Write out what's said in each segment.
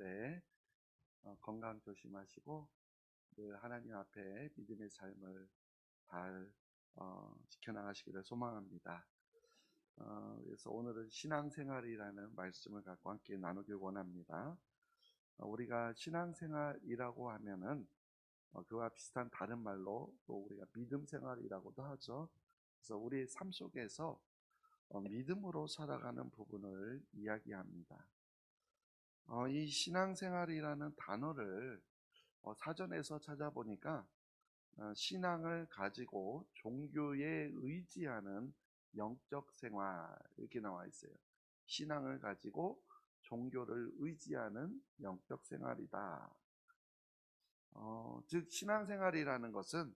주일에 건강 조심하시고 늘 하나님 앞에 믿음의 삶을 잘 지켜나가시기를 소망합니다. 그래서 오늘은 신앙생활이라는 말씀을 갖고 함께 나누길 원합니다. 우리가 신앙생활이라고 하면은 그와 비슷한 다른 말로 또 우리가 믿음생활이라고도 하죠. 그래서 우리의 삶 속에서 믿음으로 살아가는 부분을 이야기합니다. 이 신앙생활이라는 단어를 사전에서 찾아보니까 신앙을 가지고 종교에 의지하는 영적 생활 이렇게 나와 있어요. 신앙을 가지고 종교를 의지하는 영적 생활이다. 즉 신앙생활이라는 것은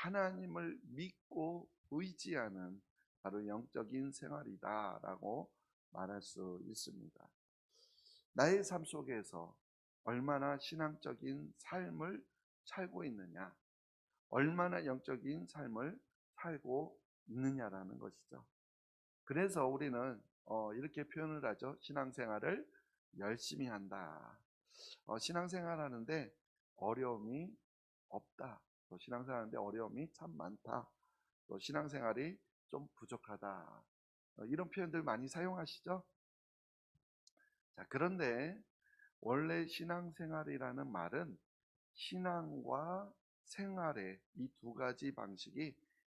하나님을 믿고 의지하는 바로 영적인 생활이다라고 말할 수 있습니다. 나의 삶 속에서 얼마나 신앙적인 삶을 살고 있느냐, 얼마나 영적인 삶을 살고 있느냐라는 것이죠. 그래서 우리는 이렇게 표현을 하죠. 신앙생활을 열심히 한다. 신앙생활 하는데 어려움이 없다. 또 신앙생활 하는데 어려움이 참 많다. 또 신앙생활이 좀 부족하다. 이런 표현들 많이 사용하시죠? 자, 그런데 원래 신앙생활이라는 말은 신앙과 생활의 이 두 가지 방식이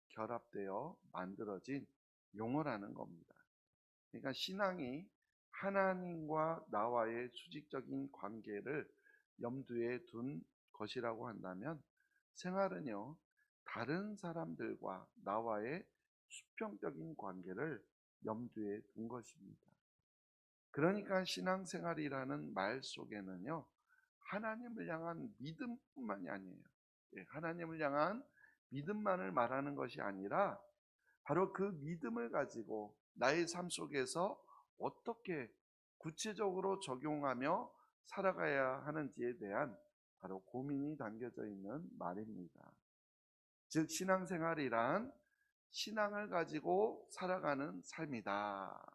결합되어 만들어진 용어라는 겁니다. 그러니까 신앙이 하나님과 나와의 수직적인 관계를 염두에 둔 것이라고 한다면 생활은요, 다른 사람들과 나와의 수평적인 관계를 염두에 둔 것입니다. 그러니까 신앙생활이라는 말 속에는요, 하나님을 향한 믿음뿐만이 아니에요. 하나님을 향한 믿음만을 말하는 것이 아니라 바로 그 믿음을 가지고 나의 삶 속에서 어떻게 구체적으로 적용하며 살아가야 하는지에 대한 바로 고민이 담겨져 있는 말입니다. 즉 신앙생활이란 신앙을 가지고 살아가는 삶이다.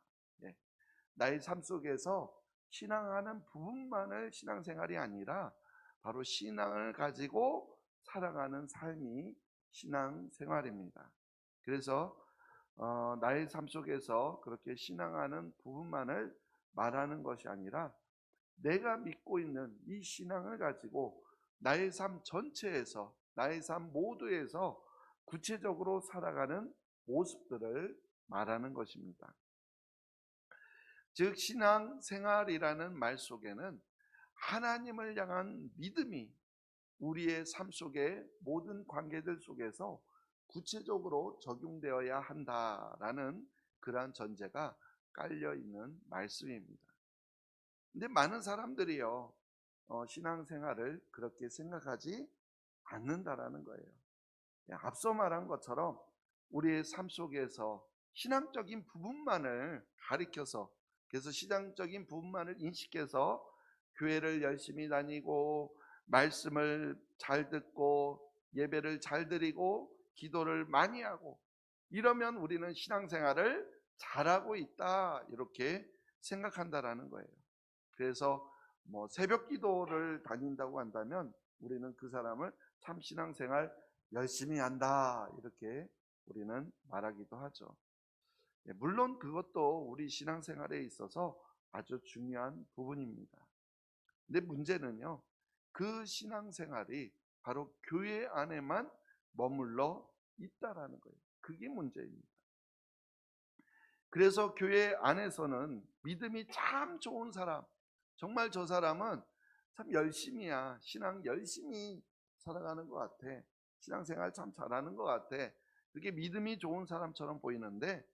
나의 삶 속에서 신앙하는 부분만을 신앙생활이 아니라 바로 신앙을 가지고 살아가는 삶이 신앙생활입니다. 그래서 나의 삶 속에서 그렇게 신앙하는 부분만을 말하는 것이 아니라 내가 믿고 있는 이 신앙을 가지고 나의 삶 전체에서, 나의 삶 모두에서 구체적으로 살아가는 모습들을 말하는 것입니다. 즉 신앙생활이라는 말 속에는 하나님을 향한 믿음이 우리의 삶 속의 모든 관계들 속에서 구체적으로 적용되어야 한다라는 그러한 전제가 깔려 있는 말씀입니다. 근데 많은 사람들이요, 신앙생활을 그렇게 생각하지 않는다라는 거예요. 앞서 말한 것처럼 우리의 삶 속에서 신앙적인 부분만을 가리켜서, 그래서 신앙적인 부분만을 인식해서 교회를 열심히 다니고 말씀을 잘 듣고 예배를 잘 드리고 기도를 많이 하고 이러면 우리는 신앙생활을 잘하고 있다 이렇게 생각한다라는 거예요. 그래서 새벽 기도를 다닌다고 한다면 우리는 그 사람을 참 신앙생활 열심히 한다 이렇게 우리는 말하기도 하죠. 물론 그것도 우리 신앙생활에 있어서 아주 중요한 부분입니다. 근데 문제는요, 그 신앙생활이 바로 교회 안에만 머물러 있다라는 거예요. 그게 문제입니다. 그래서 교회 안에서는 믿음이 참 좋은 사람, 정말 저 사람은 참 열심히야, 신앙 열심히 살아가는 것 같아, 신앙생활 참 잘하는 것 같아, 그게 믿음이 좋은 사람처럼 보이는데,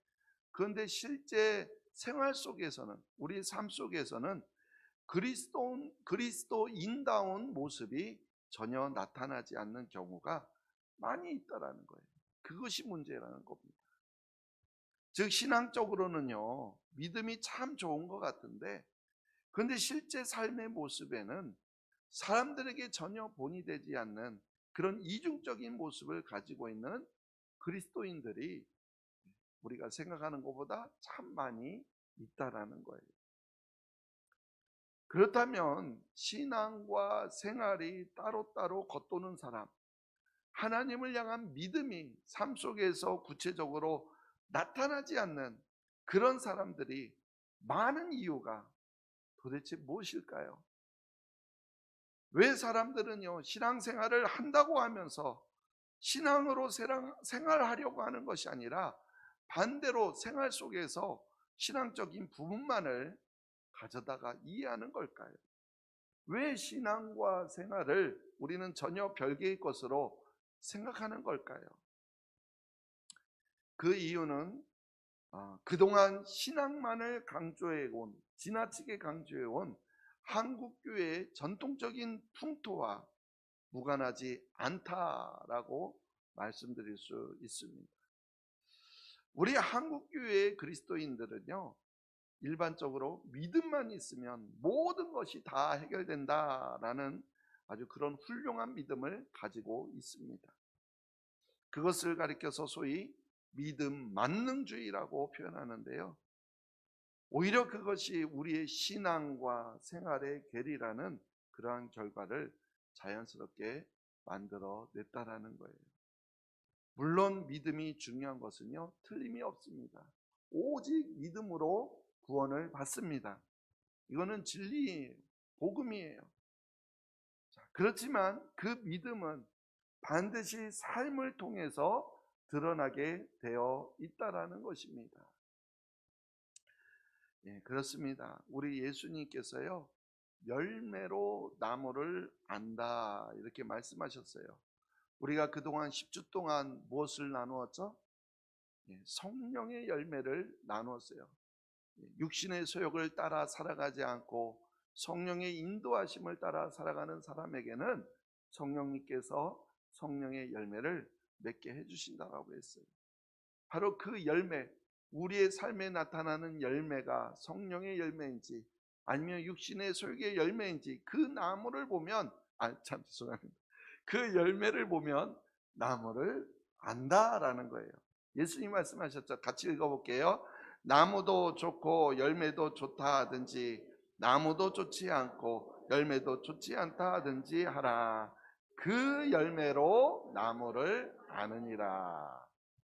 그런데 실제 생활 속에서는, 우리 삶 속에서는 그리스도인다운 모습이 전혀 나타나지 않는 경우가 많이 있다라는 거예요. 그것이 문제라는 겁니다. 즉 신앙적으로는요, 믿음이 참 좋은 것 같은데, 그런데 실제 삶의 모습에는 사람들에게 전혀 본이 되지 않는 그런 이중적인 모습을 가지고 있는 그리스도인들이 우리가 생각하는 것보다 참 많이 있다라는 거예요. 그렇다면 신앙과 생활이 따로따로 겉도는 사람, 하나님을 향한 믿음이 삶 속에서 구체적으로 나타나지 않는 그런 사람들이 많은 이유가 도대체 무엇일까요? 왜 사람들은요, 신앙생활을 한다고 하면서 신앙으로 생활하려고 하는 것이 아니라 반대로 생활 속에서 신앙적인 부분만을 가져다가 이해하는 걸까요? 왜 신앙과 생활을 우리는 전혀 별개의 것으로 생각하는 걸까요? 그 이유는 그동안 신앙만을 강조해온, 지나치게 강조해온 한국교회의 전통적인 풍토와 무관하지 않다라고 말씀드릴 수 있습니다. 우리 한국교회의 그리스도인들은요, 일반적으로 믿음만 있으면 모든 것이 다 해결된다라는 아주 그런 훌륭한 믿음을 가지고 있습니다. 그것을 가리켜서 소위 믿음 만능주의라고 표현하는데요, 오히려 그것이 우리의 신앙과 생활의 괴리라는 그러한 결과를 자연스럽게 만들어 냈다라는 거예요. 물론 믿음이 중요한 것은요, 틀림이 없습니다. 오직 믿음으로 구원을 받습니다. 이거는 진리예요. 복음이에요. 그렇지만 그 믿음은 반드시 삶을 통해서 드러나게 되어 있다라는 것입니다. 예, 그렇습니다. 우리 예수님께서요, 열매로 나무를 안다 이렇게 말씀하셨어요. 우리가 그동안 10주 동안 무엇을 나누었죠? 예, 성령의 열매를 나누었어요. 육신의 소욕을 따라 살아가지 않고 성령의 인도하심을 따라 살아가는 사람에게는 성령님께서 성령의 열매를 맺게 해주신다고 했어요. 바로 그 열매, 우리의 삶에 나타나는 열매가 성령의 열매인지 아니면 육신의 소욕의 열매인지 그 나무를 보면, 참 죄송합니다, 그 열매를 보면 나무를 안다라는 거예요. 예수님 말씀하셨죠. 같이 읽어볼게요. 나무도 좋고 열매도 좋다 하든지 나무도 좋지 않고 열매도 좋지 않다 하든지 하라. 그 열매로 나무를 아느니라.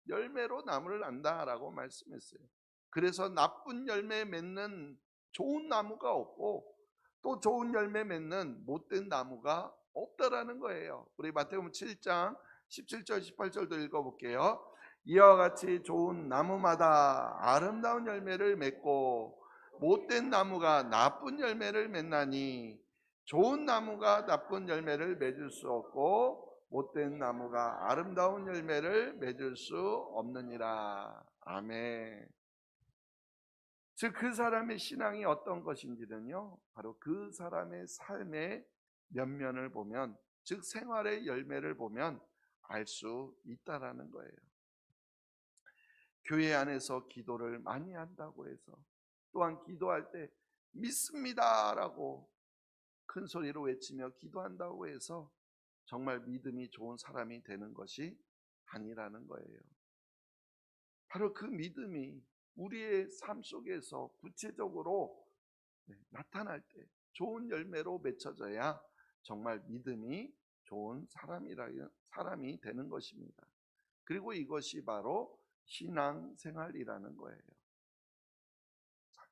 열매로 나무를 안다라고 말씀했어요. 그래서 나쁜 열매 맺는 좋은 나무가 없고 또 좋은 열매 맺는 못된 나무가 없다라는 거예요. 우리 마태복음 7장 17절 18절도 읽어볼게요. 이와 같이 좋은 나무마다 아름다운 열매를 맺고 못된 나무가 나쁜 열매를 맺나니 좋은 나무가 나쁜 열매를 맺을 수 없고 못된 나무가 아름다운 열매를 맺을 수 없느니라. 아멘. 즉 그 사람의 신앙이 어떤 것인지는요, 바로 그 사람의 삶의 면면을 보면, 즉 생활의 열매를 보면 알 수 있다라는 거예요. 교회 안에서 기도를 많이 한다고 해서, 또한 기도할 때 믿습니다라고 큰 소리로 외치며 기도한다고 해서 정말 믿음이 좋은 사람이 되는 것이 아니라는 거예요. 바로 그 믿음이 우리의 삶 속에서 구체적으로 나타날 때 좋은 열매로 맺혀져야 정말 믿음이 좋은 사람이 되는 것입니다. 그리고 이것이 바로 신앙생활이라는 거예요.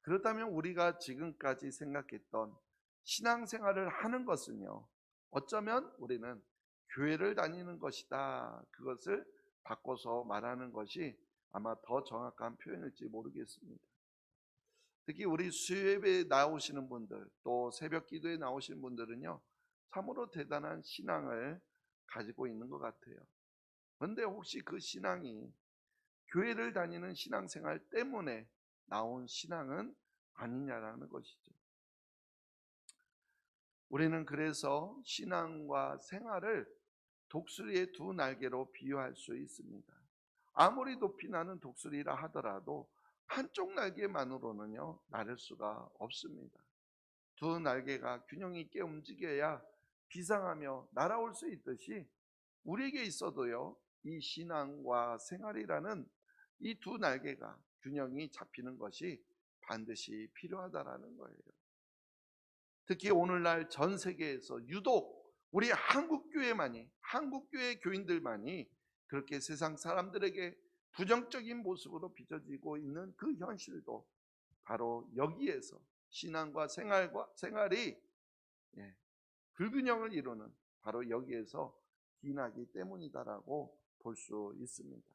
그렇다면 우리가 지금까지 생각했던 신앙생활을 하는 것은요, 어쩌면 우리는 교회를 다니는 것이다, 그것을 바꿔서 말하는 것이 아마 더 정확한 표현일지 모르겠습니다. 특히 우리 수요예배에 나오시는 분들, 또 새벽 기도에 나오시는 분들은요, 참으로 대단한 신앙을 가지고 있는 것 같아요. 그런데 혹시 그 신앙이 교회를 다니는 신앙생활 때문에 나온 신앙은 아니냐라는 것이죠. 우리는 그래서 신앙과 생활을 독수리의 두 날개로 비유할 수 있습니다. 아무리 높이 나는 독수리라 하더라도 한쪽 날개만으로는요, 나를 수가 없습니다. 두 날개가 균형 있게 움직여야 비상하며 날아올 수 있듯이 우리에게 있어도요, 이 신앙과 생활이라는 이 두 날개가 균형이 잡히는 것이 반드시 필요하다라는 거예요. 특히 오늘날 전 세계에서 유독 우리 한국교회 교인들만이 그렇게 세상 사람들에게 부정적인 모습으로 비춰지고 있는 그 현실도 바로 여기에서 신앙과 생활이 불균형을 이루는 바로 여기에서 기인하기 때문이다라고 볼 수 있습니다.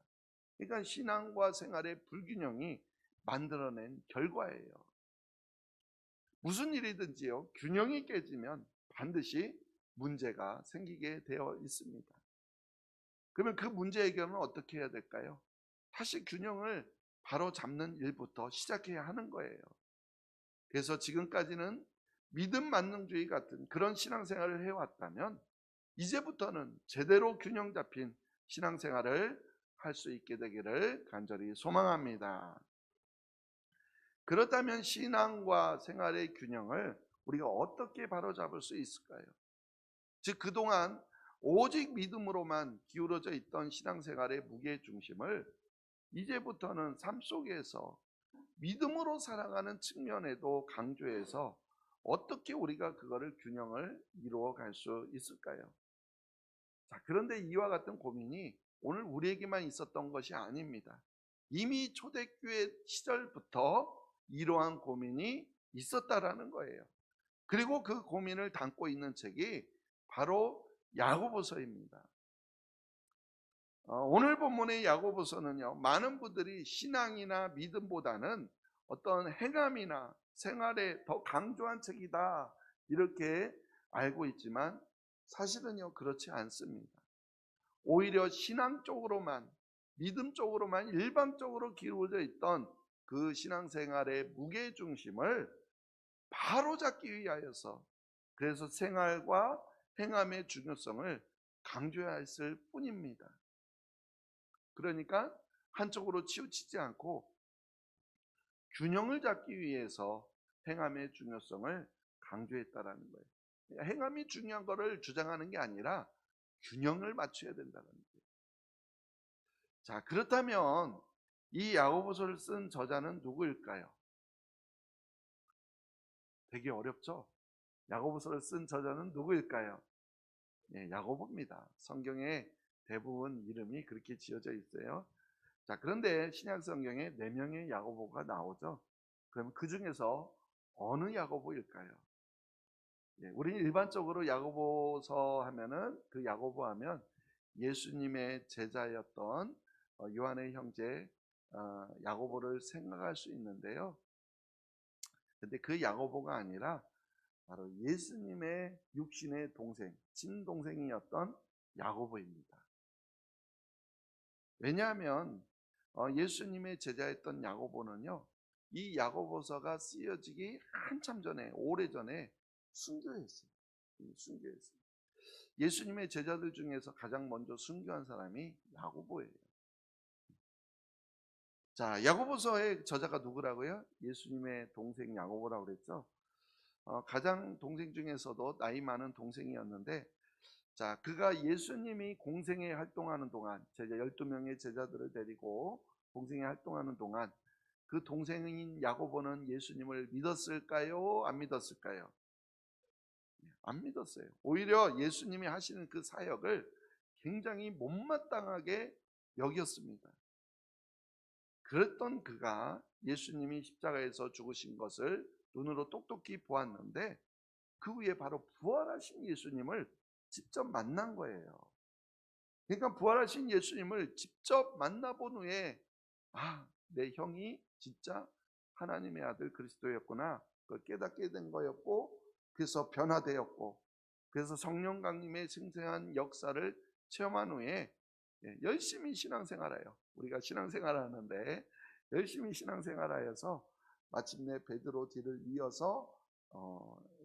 그러니까 신앙과 생활의 불균형이 만들어낸 결과예요. 무슨 일이든지요, 균형이 깨지면 반드시 문제가 생기게 되어 있습니다. 그러면 그 문제 해결은 어떻게 해야 될까요? 다시 균형을 바로 잡는 일부터 시작해야 하는 거예요. 그래서 지금까지는 믿음 만능주의 같은 그런 신앙생활을 해왔다면 이제부터는 제대로 균형 잡힌 신앙생활을 할 수 있게 되기를 간절히 소망합니다. 그렇다면 신앙과 생활의 균형을 우리가 어떻게 바로잡을 수 있을까요? 즉 그동안 오직 믿음으로만 기울어져 있던 신앙생활의 무게중심을 이제부터는 삶 속에서 믿음으로 살아가는 측면에도 강조해서 어떻게 우리가 그거를 균형을 이루어 갈 수 있을까요? 자, 그런데 이와 같은 고민이 오늘 우리에게만 있었던 것이 아닙니다. 이미 초대교회 시절부터 이러한 고민이 있었다라는 거예요. 그리고 그 고민을 담고 있는 책이 바로 야고보서입니다. 오늘 본문의 야고보서는요, 많은 분들이 신앙이나 믿음보다는 어떤 행함이나 생활에 더 강조한 책이다 이렇게 알고 있지만 사실은요 그렇지 않습니다. 오히려 신앙 쪽으로만, 믿음 쪽으로만 일방적으로 기울어져 있던 그 신앙생활의 무게중심을 바로잡기 위하여서 그래서 생활과 행함의 중요성을 강조해야 했을 뿐입니다. 그러니까 한쪽으로 치우치지 않고 균형을 잡기 위해서 행함의 중요성을 강조했다라는 거예요. 그러니까 행함이 중요한 것을 주장하는 게 아니라 균형을 맞춰야 된다는 거예요. 자, 그렇다면 이 야고보서를 쓴 저자는 누구일까요? 되게 어렵죠? 야고보서를 쓴 저자는 누구일까요? 야고보입니다. 성경에 대부분 이름이 그렇게 지어져 있어요. 자, 그런데 신약 성경에 4명의 야고보가 나오죠. 그럼 그 중에서 어느 야고보일까요? 우리는 일반적으로 야고보서 하면은 그 야고보 하면 예수님의 제자였던 요한의 형제 야고보를 생각할 수 있는데요. 근데 그 야고보가 아니라 바로 예수님의 육신의 동생, 친동생이었던 야고보입니다. 왜냐하면 예수님의 제자였던 야고보는요, 이 야고보서가 쓰여지기 한참 전에, 오래전에 순교했어요. 순교했어요. 예수님의 제자들 중에서 가장 먼저 순교한 사람이 야고보예요. 자, 야고보서의 저자가 누구라고요? 예수님의 동생 야고보라고 그랬죠. 가장 동생 중에서도 나이 많은 동생이었는데, 자, 그가 예수님이 공생에 활동하는 동안, 제자 12명의 제자들을 데리고 공생에 활동하는 동안 그 동생인 야고보는 예수님을 믿었을까요? 안 믿었을까요? 안 믿었어요. 오히려 예수님이 하시는 그 사역을 굉장히 못마땅하게 여겼습니다. 그랬던 그가 예수님이 십자가에서 죽으신 것을 눈으로 똑똑히 보았는데 그 후에 바로 부활하신 예수님을 직접 만난 거예요. 그러니까 부활하신 예수님을 직접 만나본 후에 내 형이 진짜 하나님의 아들 그리스도였구나, 그걸 깨닫게 된 거였고, 그래서 변화되었고, 그래서 성령 강림의 생생한 역사를 체험한 후에 열심히 신앙생활해요. 우리가 신앙생활하는데 열심히 신앙생활하여서 마침내 베드로 뒤를 이어서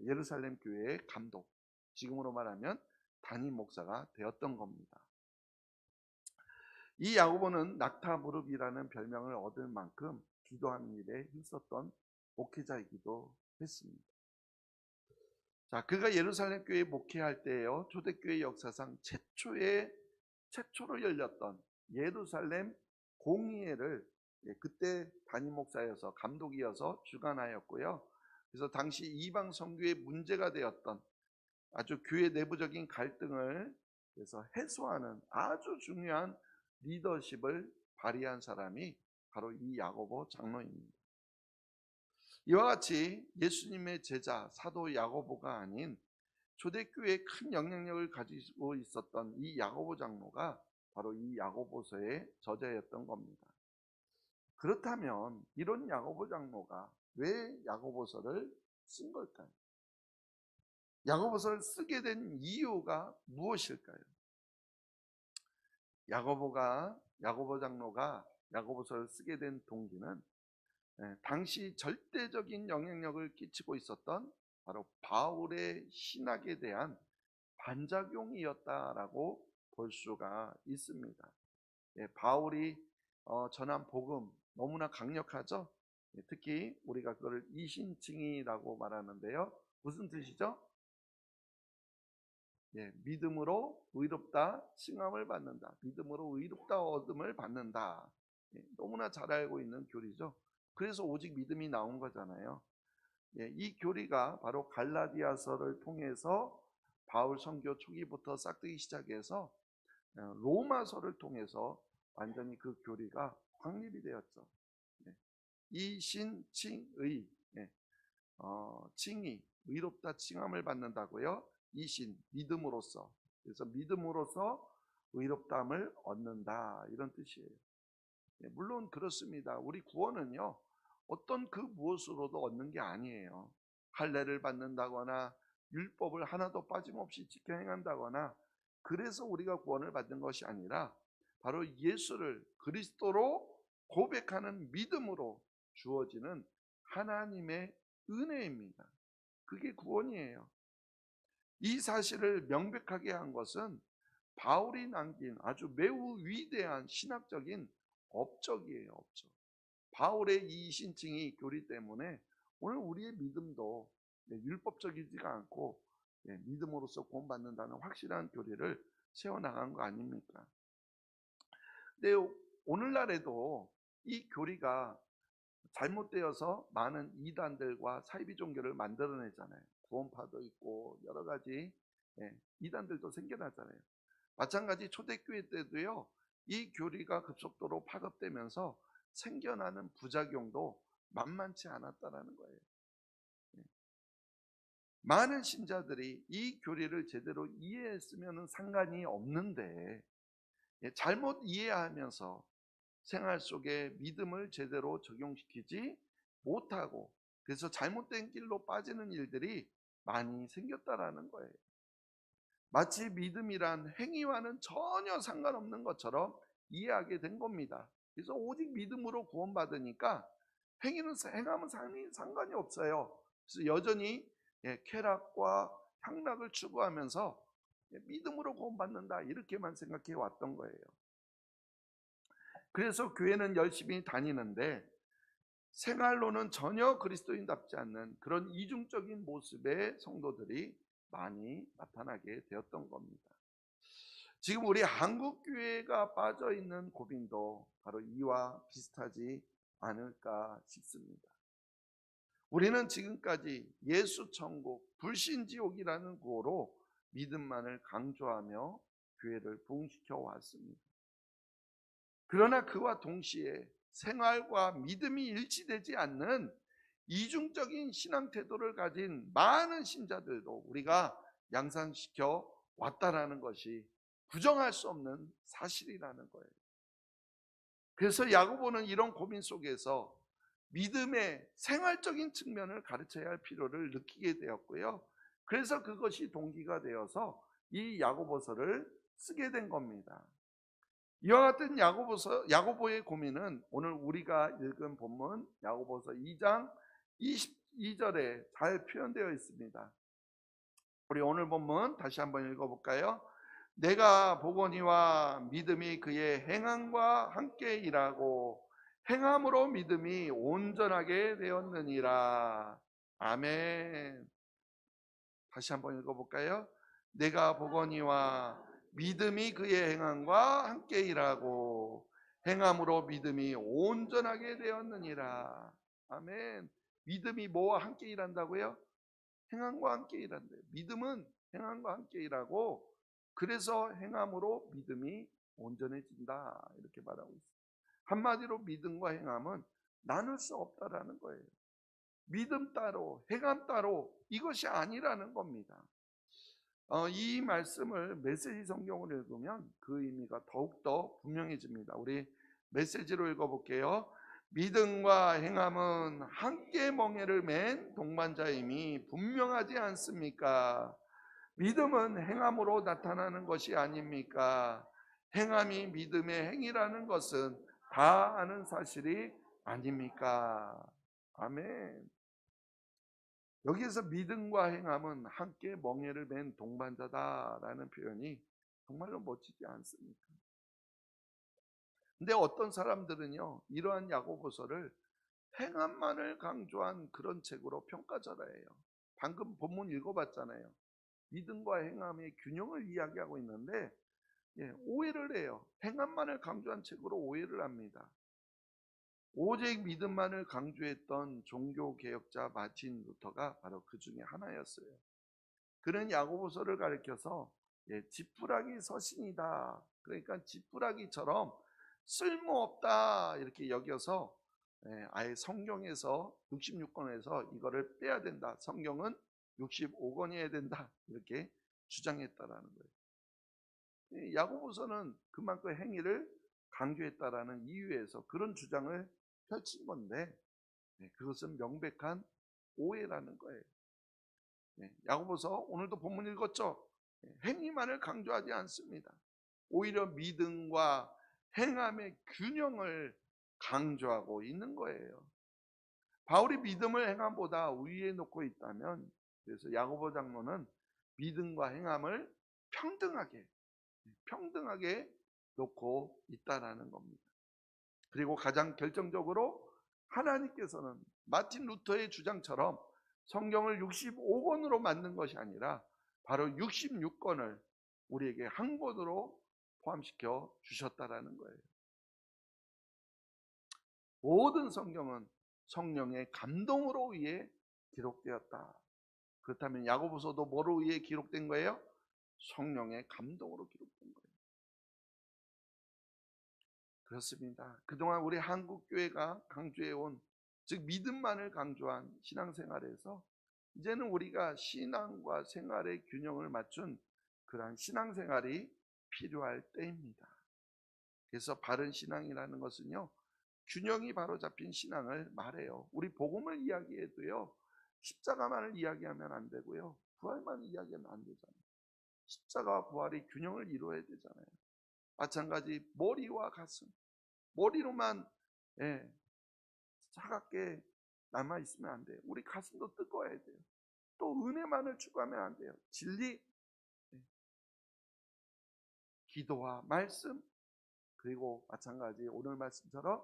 예루살렘 교회의 감독, 지금으로 말하면 담임 목사가 되었던 겁니다. 이 야고보는 낙타무릎이라는 별명을 얻을 만큼 기도하는 일에 힘썼던 목회자이기도 했습니다. 자, 그가 예루살렘 교회에 목회할 때에요, 초대교회 역사상 최초로 열렸던 예루살렘 공의회를 그때 담임 목사여서 감독이어서 주관하였고요. 그래서 당시 이방 선교의 문제가 되었던 아주 교회 내부적인 갈등을 그래서 해소하는 아주 중요한 리더십을 발휘한 사람이 바로 이 야고보 장로입니다. 이와 같이 예수님의 제자 사도 야고보가 아닌 초대교회에 큰 영향력을 가지고 있었던 이 야고보 장로가 바로 이 야고보서의 저자였던 겁니다. 그렇다면 이런 야고보 장로가 왜 야고보서를 쓴 걸까요? 야고보서를 쓰게 된 이유가 무엇일까요? 야고보 장로가 야고보서를 쓰게 된 동기는 당시 절대적인 영향력을 끼치고 있었던 바로 바울의 신학에 대한 반작용이었다라고 볼 수가 있습니다. 바울이 전한 복음 너무나 강력하죠. 특히 우리가 그걸 이신칭이라고 말하는데요. 무슨 뜻이죠? 믿음으로 의롭다 칭함을 받는다. 믿음으로 의롭다 얻음을 받는다. 너무나 잘 알고 있는 교리죠. 그래서 오직 믿음이 나온 거잖아요. 이 교리가 바로 갈라디아서를 통해서 바울 선교 초기부터 싹트기 시작해서 로마서를 통해서 완전히 그 교리가 확립이 되었죠. 이신칭의, 칭이 의롭다 칭함을 받는다고요. 이신 믿음으로써, 그래서 믿음으로써 의롭다함을 얻는다, 이런 뜻이에요. 물론 그렇습니다. 우리 구원은요 어떤 그 무엇으로도 얻는 게 아니에요. 할례를 받는다거나 율법을 하나도 빠짐없이 지켜 행한다거나 그래서 우리가 구원을 받는 것이 아니라 바로 예수를 그리스도로 고백하는 믿음으로 주어지는 하나님의 은혜입니다. 그게 구원이에요. 이 사실을 명백하게 한 것은 바울이 남긴 아주 매우 위대한 신학적인 업적이에요. 업적. 바울의 이 신칭이 교리 때문에 오늘 우리의 믿음도 율법적이지가 않고 믿음으로써 구원받는다는 확실한 교리를 세워나간 거 아닙니까? 근데 오늘날에도 이 교리가 잘못되어서 많은 이단들과 사이비 종교를 만들어내잖아요. 구원파도 있고 여러 가지 이단들도 생겨나잖아요. 마찬가지 초대교회 때도요, 이 교리가 급속도로 파급되면서 생겨나는 부작용도 만만치 않았다라는 거예요. 많은 신자들이 이 교리를 제대로 이해했으면 상관이 없는데 잘못 이해하면서 생활 속에 믿음을 제대로 적용시키지 못하고 그래서 잘못된 길로 빠지는 일들이 많이 생겼다라는 거예요. 마치 믿음이란 행위와는 전혀 상관없는 것처럼 이해하게 된 겁니다. 그래서 오직 믿음으로 구원받으니까 행하면 상관이 없어요. 그래서 여전히 쾌락과 향락을 추구하면서 믿음으로 구원받는다 이렇게만 생각해 왔던 거예요. 그래서 교회는 열심히 다니는데 생활로는 전혀 그리스도인답지 않는 그런 이중적인 모습의 성도들이 많이 나타나게 되었던 겁니다. 지금 우리 한국교회가 빠져있는 고민도 바로 이와 비슷하지 않을까 싶습니다. 우리는 지금까지 예수천국, 불신지옥이라는 구호로 믿음만을 강조하며 교회를 부흥시켜 왔습니다. 그러나 그와 동시에 생활과 믿음이 일치되지 않는 이중적인 신앙 태도를 가진 많은 신자들도 우리가 양산시켜 왔다라는 것이 부정할 수 없는 사실이라는 거예요. 그래서 야고보는 이런 고민 속에서 믿음의 생활적인 측면을 가르쳐야 할 필요를 느끼게 되었고요. 그래서 그것이 동기가 되어서 이 야고보서를 쓰게 된 겁니다. 이와 같은 야고보의 고민은 오늘 우리가 읽은 본문 야고보서 2장 22절에 잘 표현되어 있습니다. 우리 오늘 본문 다시 한번 읽어볼까요? 내가 보거니와 믿음이 그의 행함과 함께 일하고 행함으로 믿음이 온전하게 되었느니라. 아멘. 다시 한번 읽어볼까요? 내가 보거니와 믿음이 그의 행함과 함께 일하고 행함으로 믿음이 온전하게 되었느니라. 아멘. 믿음이 뭐와 함께 일한다고요? 행함과 함께 일한대요. 믿음은 행함과 함께 일하고, 그래서 행함으로 믿음이 온전해진다, 이렇게 말하고 있어요. 한마디로 믿음과 행함은 나눌 수 없다라는 거예요. 믿음 따로 행함 따로 이것이 아니라는 겁니다. 이 말씀을 메시지 성경으로 읽으면 그 의미가 더욱더 분명해집니다. 우리 메시지로 읽어볼게요. 믿음과 행함은 함께 멍에를 맨 동반자임이 분명하지 않습니까? 믿음은 행함으로 나타나는 것이 아닙니까? 행함이 믿음의 행위라는 것은 다 아는 사실이 아닙니까? 아멘. 여기에서 믿음과 행함은 함께 멍에를 맨 동반자다라는 표현이 정말로 멋지지 않습니까? 근데 어떤 사람들은요, 이러한 야고보서를 행함만을 강조한 그런 책으로 평가절하해요. 방금 본문 읽어봤잖아요. 믿음과 행함의 균형을 이야기하고 있는데 오해를 해요. 행함만을 강조한 책으로 오해를 합니다. 오직 믿음만을 강조했던 종교개혁자 마틴 루터가 바로 그 중에 하나였어요. 그는 야고보서를 가리켜서 지푸라기 서신이다, 그러니까 지푸라기처럼 쓸모없다 이렇게 여겨서 아예 성경에서 66권에서 이거를 빼야 된다, 성경은 65권이어야 된다, 이렇게 주장했다라는 거예요. 야고보서는 그만큼 행위를 강조했다라는 이유에서 그런 주장을 펼친 건데 그것은 명백한 오해라는 거예요. 야고보서 오늘도 본문 읽었죠? 행위만을 강조하지 않습니다. 오히려 믿음과 행함의 균형을 강조하고 있는 거예요. 바울이 믿음을 행함보다 위에 놓고 있다면, 그래서 야고보 장로는 믿음과 행함을 평등하게 놓고 있다라는 겁니다. 그리고 가장 결정적으로 하나님께서는 마틴 루터의 주장처럼 성경을 65권으로 만든 것이 아니라 바로 66권을 우리에게 한 권으로 포함시켜 주셨다라는 거예요. 모든 성경은 성령의 감동으로 의해 기록되었다. 그렇다면 야고보서도 뭐로 의해 기록된 거예요? 성령의 감동으로 기록된 거예요. 그렇습니다. 그동안 우리 한국교회가 강조해온, 즉 믿음만을 강조한 신앙생활에서 이제는 우리가 신앙과 생활의 균형을 맞춘 그러한 신앙생활이 필요할 때입니다. 그래서 바른 신앙이라는 것은요, 균형이 바로 잡힌 신앙을 말해요. 우리 복음을 이야기해도요, 십자가만을 이야기하면 안 되고요, 부활만 이야기하면 안 되잖아요. 십자가와 부활이 균형을 이루어야 되잖아요. 마찬가지 머리와 가슴, 머리로만 차갑게 남아 있으면 안 돼요. 우리 가슴도 뜨거워야 돼요. 또 은혜만을 추구하면 안 돼요. 진리, 기도와 말씀, 그리고 마찬가지 오늘 말씀처럼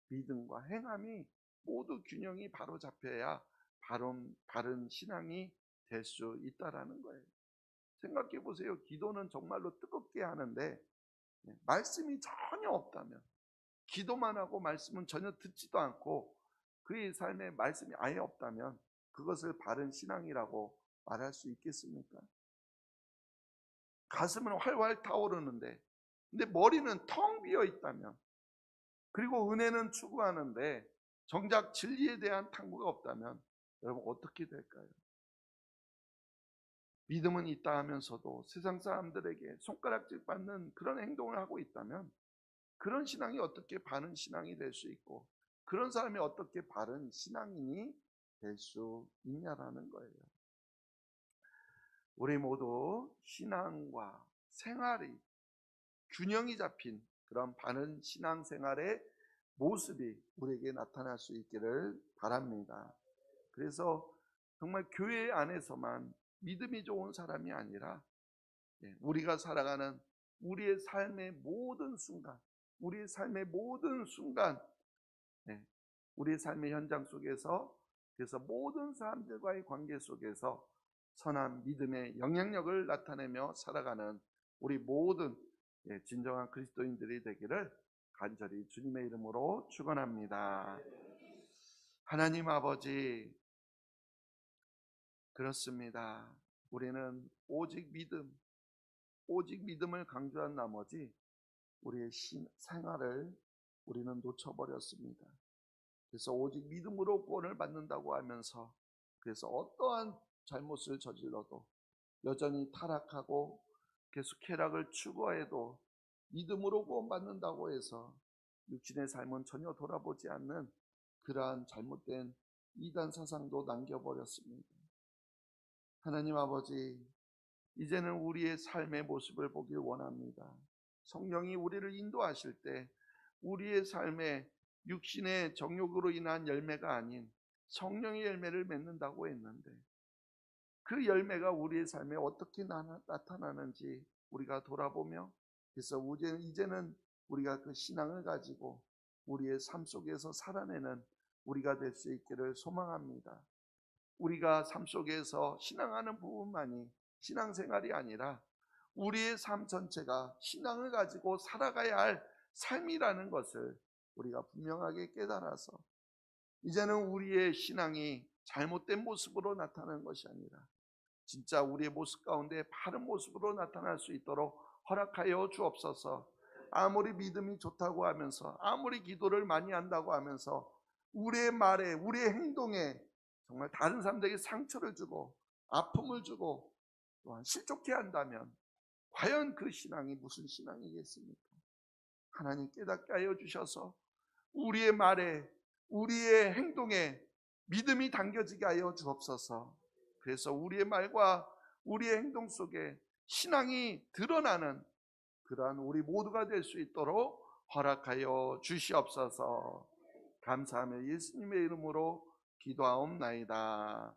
믿음과 행함이 모두 균형이 바로 잡혀야 바른 신앙이 될 수 있다라는 거예요. 생각해 보세요. 기도는 정말로 뜨겁게 하는데 말씀이 전혀 없다면, 기도만 하고 말씀은 전혀 듣지도 않고 그의 삶에 말씀이 아예 없다면 그것을 바른 신앙이라고 말할 수 있겠습니까? 가슴은 활활 타오르는데 근데 머리는 텅 비어 있다면, 그리고 은혜는 추구하는데 정작 진리에 대한 탐구가 없다면 여러분 어떻게 될까요? 믿음은 있다 하면서도 세상 사람들에게 손가락질 받는 그런 행동을 하고 있다면 그런 신앙이 어떻게 바른 신앙이 될 수 있고, 그런 사람이 어떻게 바른 신앙인이 될 수 있냐라는 거예요. 우리 모두 신앙과 생활이 균형이 잡힌 그런 바른 신앙생활의 모습이 우리에게 나타날 수 있기를 바랍니다. 그래서 정말 교회 안에서만 믿음이 좋은 사람이 아니라 우리가 살아가는 우리의 삶의 모든 순간, 우리의 삶의 모든 순간, 우리의 삶의 현장 속에서, 그래서 모든 사람들과의 관계 속에서 선한 믿음의 영향력을 나타내며 살아가는 우리 모든 진정한 그리스도인들이 되기를 간절히 주님의 이름으로 축원합니다. 하나님 아버지, 그렇습니다. 우리는 오직 믿음을 강조한 나머지 우리의 생활을 우리는 놓쳐버렸습니다. 그래서 오직 믿음으로 구원을 받는다고 하면서, 그래서 어떠한 잘못을 저질러도 여전히 타락하고 계속 쾌락을 추구해도 믿음으로 구원받는다고 해서 육신의 삶은 전혀 돌아보지 않는 그러한 잘못된 이단 사상도 남겨버렸습니다. 하나님 아버지, 이제는 우리의 삶의 모습을 보길 원합니다. 성령이 우리를 인도하실 때 우리의 삶에 육신의 정욕으로 인한 열매가 아닌 성령의 열매를 맺는다고 했는데, 그 열매가 우리의 삶에 어떻게 나타나는지 우리가 돌아보며, 그래서 이제는 우리가 그 신앙을 가지고 우리의 삶 속에서 살아내는 우리가 될 수 있기를 소망합니다. 우리가 삶 속에서 신앙하는 부분만이 신앙생활이 아니라 우리의 삶 전체가 신앙을 가지고 살아가야 할 삶이라는 것을 우리가 분명하게 깨달아서, 이제는 우리의 신앙이 잘못된 모습으로 나타나는 것이 아니라 진짜 우리의 모습 가운데 바른 모습으로 나타날 수 있도록 허락하여 주옵소서. 아무리 믿음이 좋다고 하면서, 아무리 기도를 많이 한다고 하면서 우리의 말에, 우리의 행동에 정말 다른 사람들에게 상처를 주고 아픔을 주고 또한 실족해 한다면 과연 그 신앙이 무슨 신앙이겠습니까? 하나님 깨닫게 하여 주셔서 우리의 말에, 우리의 행동에 믿음이 담겨지게 하여 주옵소서. 그래서 우리의 말과 우리의 행동 속에 신앙이 드러나는 그러한 우리 모두가 될 수 있도록 허락하여 주시옵소서. 감사하며 예수님의 이름으로 기도하옵나이다.